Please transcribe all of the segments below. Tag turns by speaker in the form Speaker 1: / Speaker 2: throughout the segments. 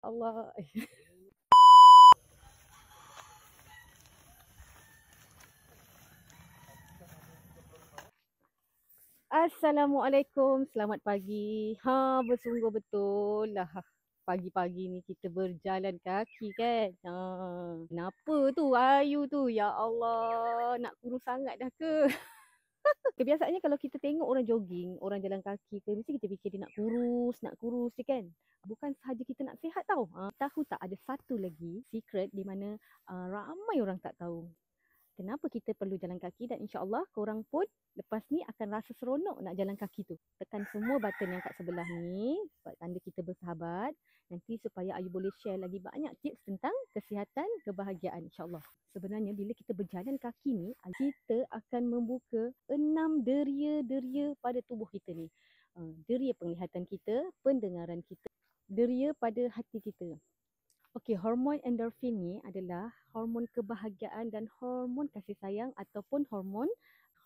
Speaker 1: Allah. Assalamualaikum, selamat pagi. Bersungguh betul lah. Pagi-pagi ni kita berjalan kaki kan. Kenapa tu Ayu tu? Ya Allah, nak kurus sangat dah ke? Kebiasaannya kalau kita tengok orang jogging, orang jalan kaki ke, mesti kita fikir dia nak kurus je kan. Bukan sahaja kita nak sihat tau. Tahu tak ada satu lagi secret di mana ramai orang tak tahu. Kenapa kita perlu jalan kaki dan insya-Allah korang pun lepas ni akan rasa seronok nak jalan kaki tu. Tekan semua button yang kat sebelah ni sebab tanda kita bersahabat. Nanti supaya Ayu boleh share lagi banyak tips tentang kesihatan, kebahagiaan insya-Allah. Sebenarnya bila kita berjalan kaki ni, kita akan membuka 6 deria-deria pada tubuh kita ni. Deria penglihatan kita, pendengaran kita, deria pada hati kita. Okey, hormon endorfin ni adalah hormon kebahagiaan dan hormon kasih sayang ataupun hormon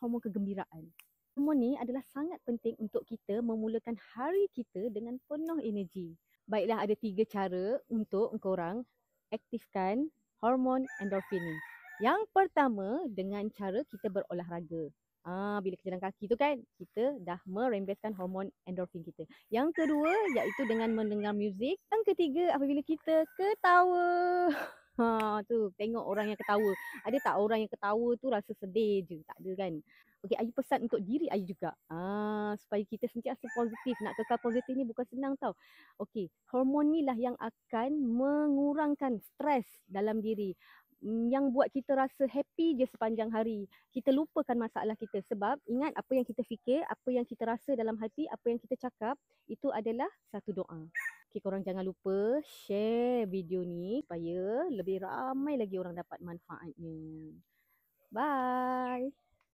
Speaker 1: kegembiraan. Hormon ni adalah sangat penting untuk kita memulakan hari kita dengan penuh energi. Baiklah, ada 3 cara untuk korang aktifkan hormon endorfin ni. Yang pertama, dengan cara kita berolahraga. Bila kita jalan kaki tu kan, kita dah merembeskan hormon endorfin kita. Yang kedua, iaitu dengan mendengar muzik. Yang ketiga, apabila kita ketawa. Tu, tengok orang yang ketawa. Ada tak orang yang ketawa tu rasa sedih je? Tak ada kan? Okey, Ayu pesan untuk diri Ayu juga. Supaya kita sentiasa positif. Nak kekal positif ni bukan senang tau. Okey, hormon ni lah yang akan mengurangkan stres dalam diri. Yang buat kita rasa happy je sepanjang hari. Kita lupakan masalah kita sebab ingat apa yang kita fikir, apa yang kita rasa dalam hati, apa yang kita cakap, itu adalah satu doa. Okay, korang jangan lupa share video ni supaya lebih ramai lagi orang dapat manfaatnya. Bye.